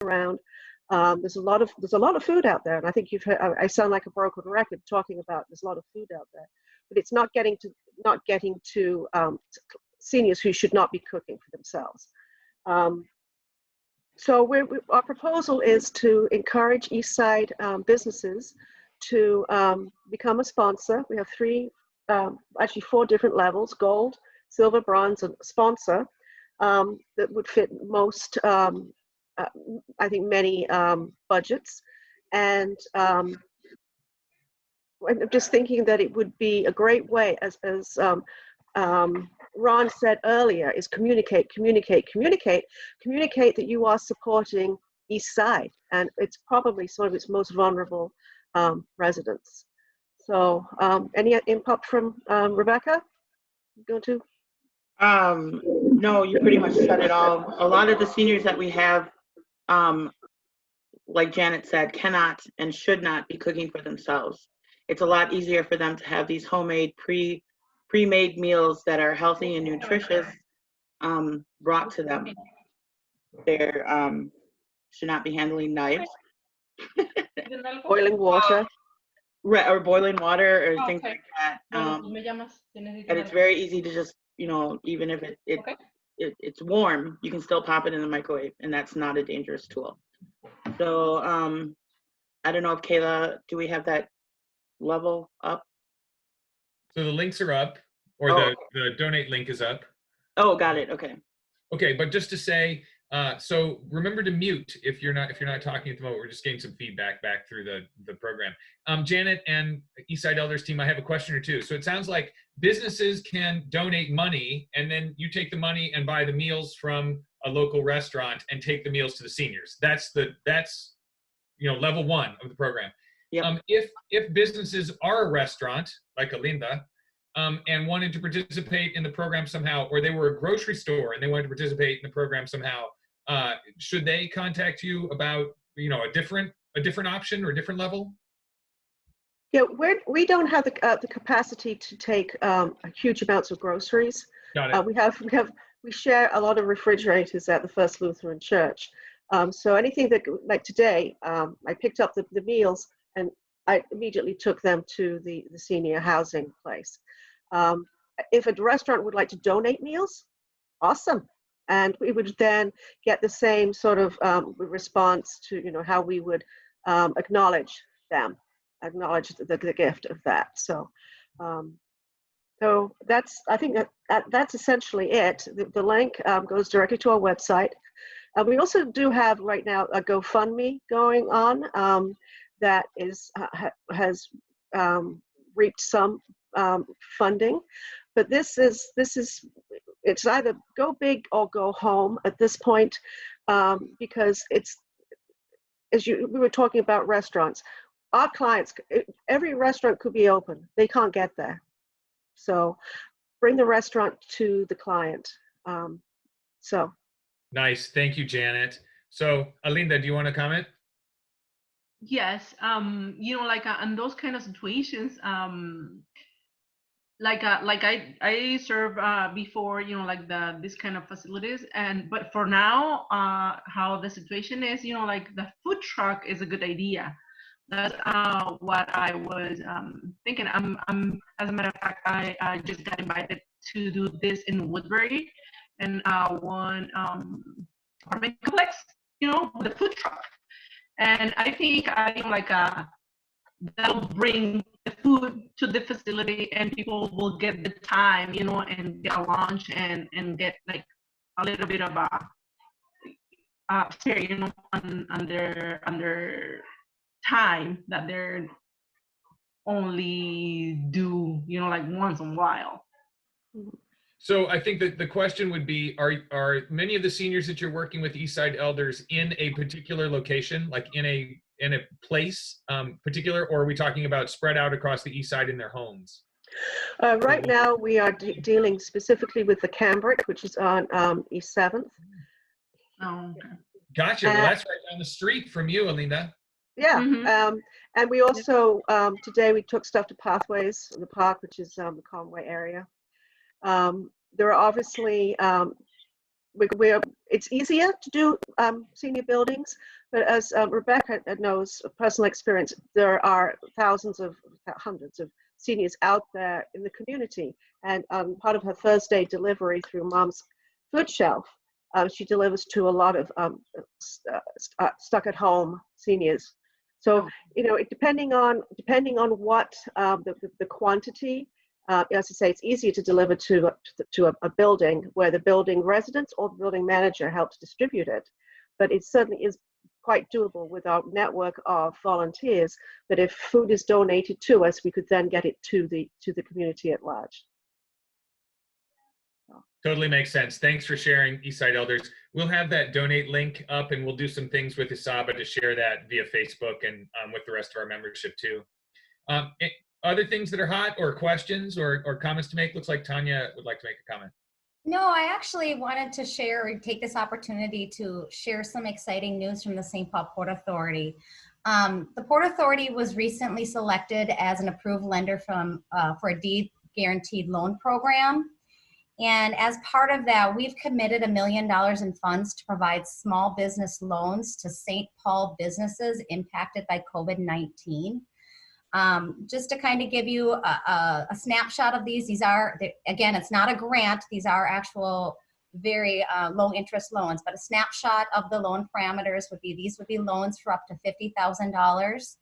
around. There's a lot of food out there, and I think you've heard, I sound like a broken record talking about there's a lot of food out there, but it's not getting to seniors who should not be cooking for themselves. So our proposal is to encourage East Side businesses to become a sponsor. We have actually four different levels: gold, silver, bronze, and sponsor, that would fit most, I think, many budgets. And I'm just thinking that it would be a great way, as Ron said earlier, is communicate that you are supporting East Side, and it's probably some of its most vulnerable residents. So any input from Rebecca? Go to? No, you pretty much said it all. A lot of the seniors that we have, like Janet said, cannot and should not be cooking for themselves. It's a lot easier for them to have these homemade pre-made meals that are healthy and nutritious brought to them. They should not be handling knives. Boiling water. Or boiling water or things like that. And it's very easy to just, even if it's warm, you can still pop it in the microwave, and that's not a dangerous tool. So I don't know if Kayla, do we have that level up? So the links are up, or the donate link is up. Oh, got it. Okay. Okay, but just to say, so remember to mute if you're not talking at the moment. We're just getting some feedback back through the program. Janet and Eastside Elders team, I have a question or two. So it sounds like businesses can donate money, and then you take the money and buy the meals from a local restaurant and take the meals to the seniors. That's level one of the program. Yep. If businesses are a restaurant like Alinda, and wanted to participate in the program somehow, or they were a grocery store and they wanted to participate in the program somehow, should they contact you about a different option or a different level? Yeah, we don't have the capacity to take huge amounts of groceries. Got it. We share a lot of refrigerators at the First Lutheran Church. So anything that, like today, I picked up the meals and I immediately took them to the senior housing place. If a restaurant would like to donate meals, awesome. And we would then get the same sort of response to how we would acknowledge the gift of that. So I think that's essentially it. The link goes directly to our website. We also do have right now a GoFundMe going on that has reaped some funding, but it's either go big or go home at this point, because we were talking about restaurants. Our clients, every restaurant could be open. They can't get there. So bring the restaurant to the client. Nice. Thank you, Janet. So Alinda, do you want to comment? Yes. In those kind of situations, like I served before, this kind of facilities, but for now, how the situation is, the food truck is a good idea. That's what I was thinking. I'm as a matter of fact, I just got invited to do this in Woodbury, and one apartment complex, with a food truck, and I think that'll bring the food to the facility, and people will get the time, and get a lunch and get like a little bit of a stay, on their time that they're only do, like once in a while. So I think that the question would be, are many of the seniors that you're working with Eastside Elders in a particular location, like in a place particular, or are we talking about spread out across the East Side in their homes? Right now we are dealing specifically with the Cambric, which is on East 7th. Oh, okay. Gotcha. Well, that's right down the street from you, Alinda. Yeah. Mm-hmm. And we also, today we took stuff to Pathways in the park, which is the Conway area. There are obviously it's easier to do senior buildings, but as Rebecca knows, personal experience, there are hundreds of seniors out there in the community. And part of her Thursday delivery through Mom's Food Shelf, she delivers to a lot of stuck at home seniors. So, depending on what the quantity, as I say, it's easier to deliver to a building where the building residents or the building manager helps distribute it. But it certainly is quite doable with our network of volunteers, that if food is donated to us, we could then get it to the community at large. Totally makes sense. Thanks for sharing, Eastside Elders. We'll have that donate link up, and we'll do some things with Isaba to share that via Facebook and with the rest of our membership too. Other things that are hot, or questions or comments to make? Looks like Tanya would like to make a comment. No, I actually wanted to share or take this opportunity to share some exciting news from the St. Paul Port Authority. The Port Authority was recently selected as an approved lender for a deed guaranteed loan program. And as part of that, we've committed $1 million in funds to provide small business loans to St. Paul businesses impacted by COVID-19. Just to kind of give you a snapshot of these are, again, it's not a grant. These are actual very low interest loans, but a snapshot of the loan parameters would be, these would be loans for up to $50,000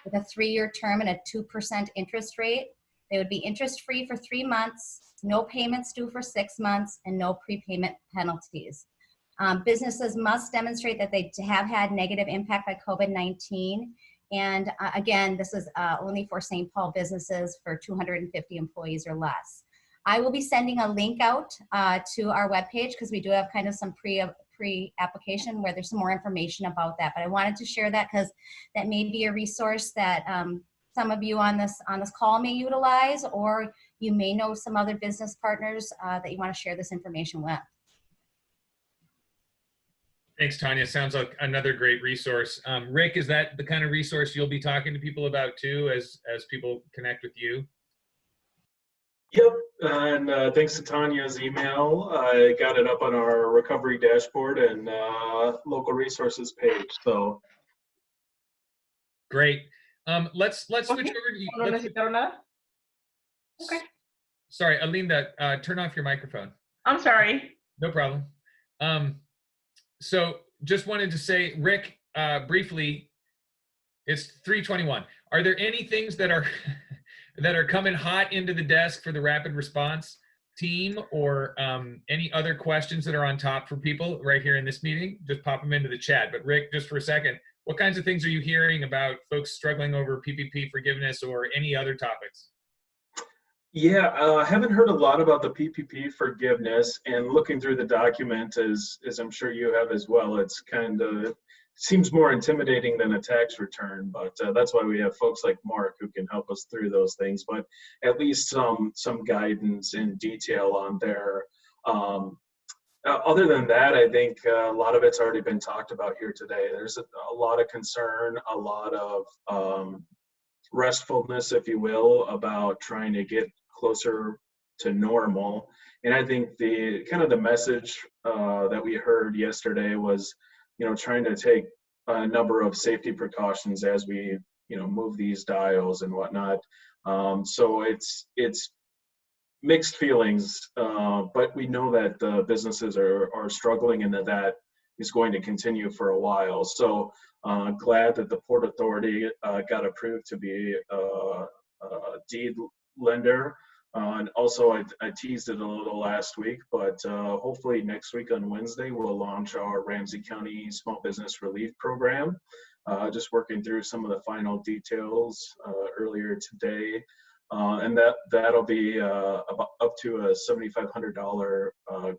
with a 3-year term and a 2% interest rate. They would be interest-free for 3 months, no payments due for 6 months, and no prepayment penalties. Businesses must demonstrate that they have had negative impact by COVID-19. And again, this is only for St. Paul businesses for 250 employees or less. I will be sending a link out to our webpage, because we do have kind of some pre-application where there's some more information about that. But I wanted to share that because that may be a resource that some of you on this call may utilize, or you may know some other business partners that you want to share this information with. Thanks, Tanya. Sounds like another great resource. Rick, is that the kind of resource you'll be talking to people about too, as people connect with you? Yep, and thanks to Tanya's email, I got it up on our recovery dashboard and local resources page. So great. Let's switch over to you. Okay. Sorry, Alinda, turn off your microphone. I'm sorry. No problem. So just wanted to say, Rick, briefly, it's 3:21. Are there any things that are that are coming hot into the desk for the rapid response team, or any other questions that are on top for people right here in this meeting? Just pop them into the chat. But Rick, just for a second, what kinds of things are you hearing about folks struggling over PPP forgiveness or any other topics? yeah, I haven't heard a lot about the PPP forgiveness, and looking through the document, as I'm sure you have as well, it's kind of seems more intimidating than a tax return, but that's why we have folks like Mark who can help us through those things. But at least some guidance in detail on there. Other than that, I think a lot of it's already been talked about here today. There's a lot of concern, a lot of restfulness, if you will, about trying to get closer to normal. And I think the kind of the message that we heard yesterday was, trying to take a number of safety precautions as we, move these dials and whatnot. So it's mixed feelings, but we know that the businesses are struggling and that is going to continue for a while. So glad that the Port Authority got approved to be a deed lender. And also, I teased it a little last week, but hopefully next week on Wednesday, we'll launch our Ramsey County Small Business Relief Program. Just working through some of the final details earlier today. And that'll be about up to a $7,500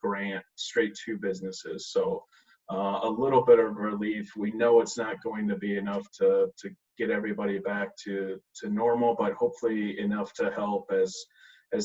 grant straight to businesses. So a little bit of relief. We know it's not going to be enough to get everybody back to normal, but hopefully enough to help as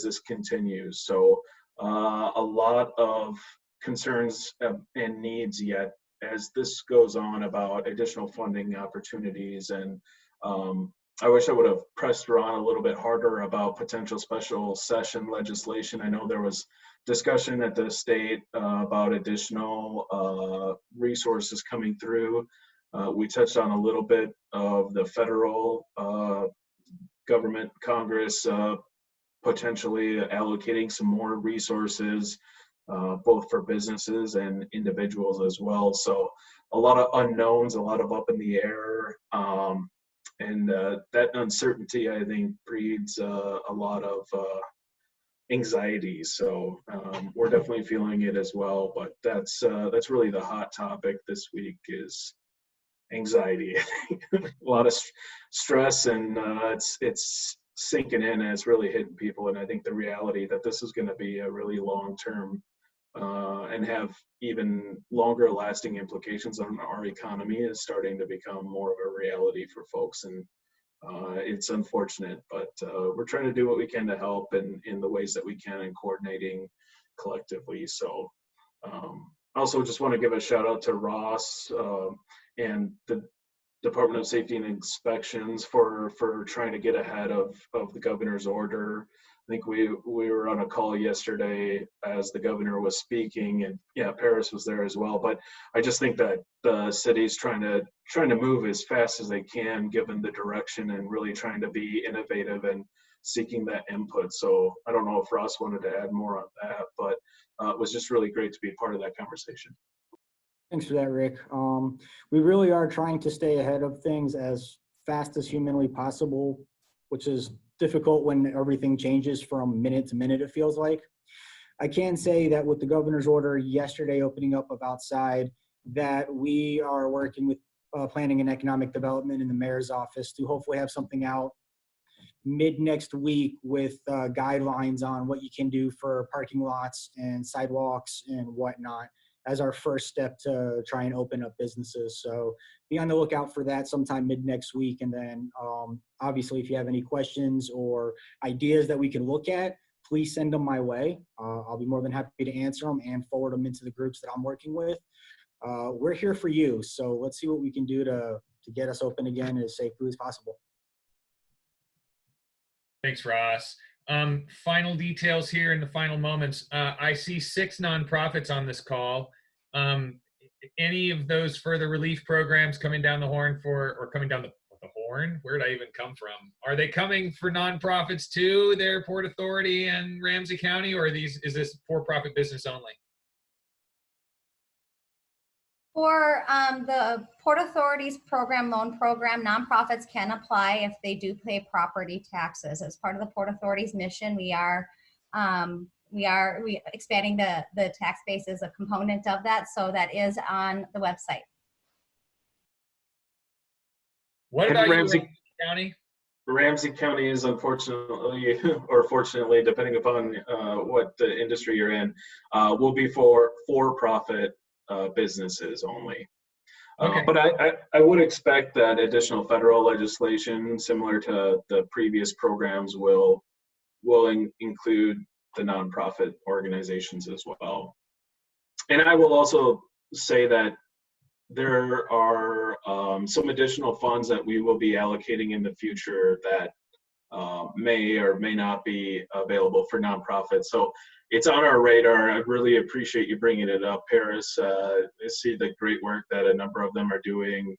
this continues. So a lot of concerns and needs yet as this goes on about additional funding opportunities and I wish I would have pressed Ron a little bit harder about potential special session legislation. I know there was discussion at the state about additional resources coming through. We touched on a little bit of the federal government, Congress, potentially allocating some more resources, both for businesses and individuals as well. So a lot of unknowns, a lot of up in the air. And that uncertainty, I think, breeds a lot of anxiety. So we're definitely feeling it as well. But that's really the hot topic this week is anxiety. A lot of stress, and it's sinking in, and it's really hitting people. And I think the reality that this is going to be a really long-term and have even longer lasting implications on our economy is starting to become more of a reality for folks. And it's unfortunate, but we're trying to do what we can to help in the ways that we can and coordinating collectively. So also just want to give a shout out to Ross and the Department of Safety and Inspections for trying to get ahead of the governor's order. I think we were on a call yesterday as the governor was speaking, and yeah, Paris was there as well. But I just think that the city's trying to move as fast as they can, given the direction, and really trying to be innovative and seeking that input. So I don't know if Ross wanted to add more on that, but it was just really great to be part of that conversation. Thanks for that, Rick. We really are trying to stay ahead of things as fast as humanly possible, which is difficult when everything changes from minute to minute, it feels like. I can say that with the governor's order yesterday opening up of outside, that we are working with planning and economic development in the mayor's office to hopefully have something out mid next week with guidelines on what you can do for parking lots and sidewalks and whatnot as our first step to try and open up businesses. So be on the lookout for that sometime mid next week. And then obviously, if you have any questions or ideas that we can look at, please send them my way. I'll be more than happy to answer them and forward them into the groups that I'm working with. We're here for you. So let's see what we can do to get us open again as safely as possible. Thanks, Ross. Final details here in the final moments. I see 6 nonprofits on this call. Any of those further relief programs coming down the horn or coming down the horn? Where did I even come from? Are they coming for nonprofits too, their Port Authority and Ramsey County, or is this for-profit business only? For the Port Authority's loan program, nonprofits can apply if they do pay property taxes. As part of the Port Authority's mission, we are expanding the tax base as a component of that, so that is on the website. What about Ramsey County? Ramsey County is unfortunately, or fortunately, depending upon what the industry you're in, will be for-profit businesses only. Okay. But I would expect that additional federal legislation similar to the previous programs will include the nonprofit organizations as well. And I will also say that there are some additional funds that we will be allocating in the future that may or may not be available for nonprofits. So it's on our radar. I really appreciate you bringing it up, Paris. I see the great work that a number of them are doing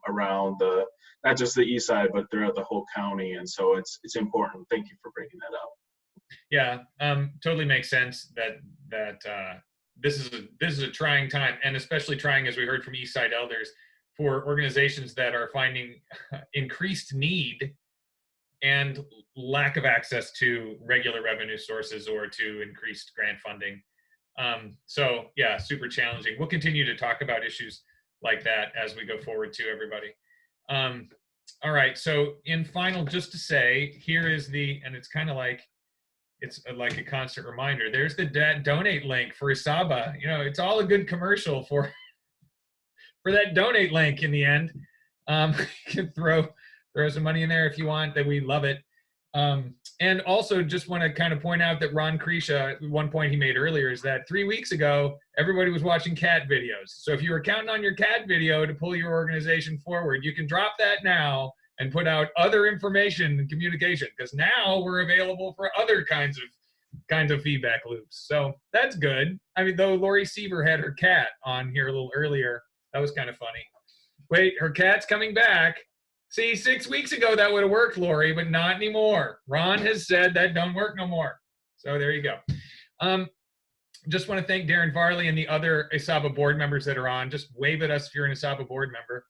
around not just the east side, but throughout the whole county. And so it's important. Thank you for bringing that up. Yeah, totally makes sense that this is a trying time, and especially trying, as we heard from East Side Elders, for organizations that are finding increased need and lack of access to regular revenue sources or to increased grant funding. So yeah, super challenging. We'll continue to talk about issues like that as we go forward too, everybody. All right, so in final, just to say, here is and it's kind of like, it's like a constant reminder. There's the donate link for Isaba. You know, it's all a good commercial for that donate link in the end. You can throw some money in there if you want, that we love it. And also just want to kind of point out that Ron Krisha, one point he made earlier is that 3 weeks ago, everybody was watching cat videos. So if you were counting on your cat video to pull your organization forward, you can drop that now and put out other information and communication, because now we're available for other kinds of feedback loops. So that's good. I mean, though Lori Seaver had her cat on here a little earlier, that was kind of funny. Wait, her cat's coming back. See, 6 weeks ago that would have worked, Lori, but not anymore. Ron has said that don't work no more. So there you go. Just want to thank Darren Varley and the other ISABA board members that are on. Just wave at us if you're an ISABA board member.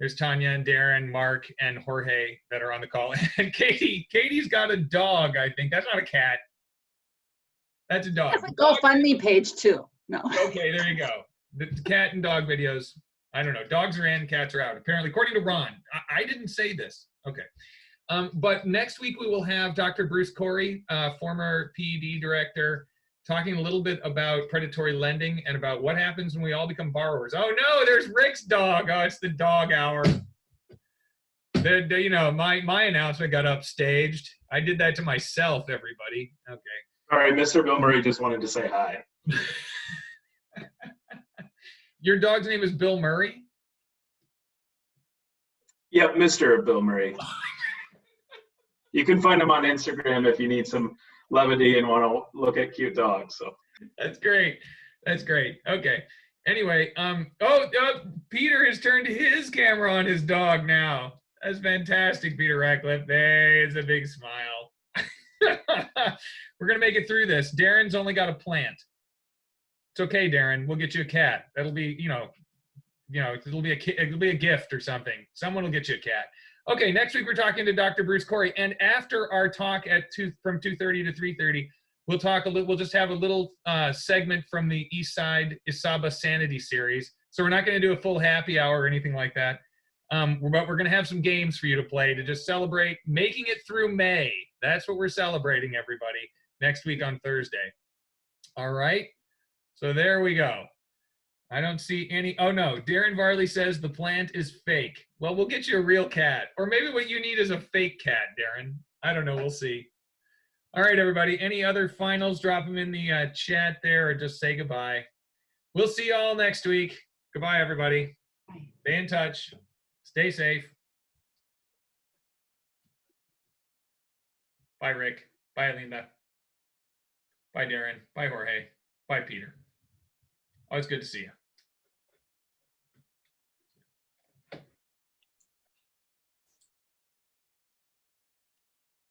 There's Tanya and Darren, Mark, and Jorge that are on the call. And Katie. Katie's got a dog, I think. That's not a cat. That's a dog. That's a GoFundMe page too. No. Okay, there you go. The cat and dog videos. I don't know. Dogs are in, cats are out. Apparently, according to Ron. I didn't say this. Okay. But next week we will have Dr. Bruce Corey, former PED director, talking a little bit about predatory lending and about what happens when we all become borrowers. Oh no, there's Rick's dog. Oh, it's the dog hour. You know, my announcement got upstaged. I did that to myself, everybody. Okay. All right, Mr. Bill Murray just wanted to say hi. Your dog's name is Bill Murray? Yep, Mr. Bill Murray. You can find him on Instagram if you need some levity and want to look at cute dogs. So that's great. That's great. Okay. Anyway, Peter has turned his camera on his dog now. That's fantastic, Peter Ratcliffe. There's a big smile. We're gonna make it through this. Darren's only got a plant. It's okay, Darren. We'll get you a cat. That'll be, it'll be a gift or something. Someone will get you a cat. Okay, next week we're talking to Dr. Bruce Corey, and after our talk from 2:30 to 3:30, we'll talk a little. We'll just have a little segment from the East Side ISABA Sanity series. So we're not going to do a full happy hour or anything like that. But we're going to have some games for you to play to just celebrate making it through May. That's what we're celebrating, everybody, next week on Thursday. All right. So there we go. I don't see any. Oh no, Darren Varley says the plant is fake. Well, we'll get you a real cat. Or maybe what you need is a fake cat, Darren. I don't know, we'll see. All right, everybody, any other finals? Drop them in the chat there or just say goodbye. We'll see you all next week. Goodbye, everybody. Stay in touch. Stay safe. Bye, Rick. Bye, Linda. Bye, Darren. Bye, Jorge. Bye, Peter. Always good to see you.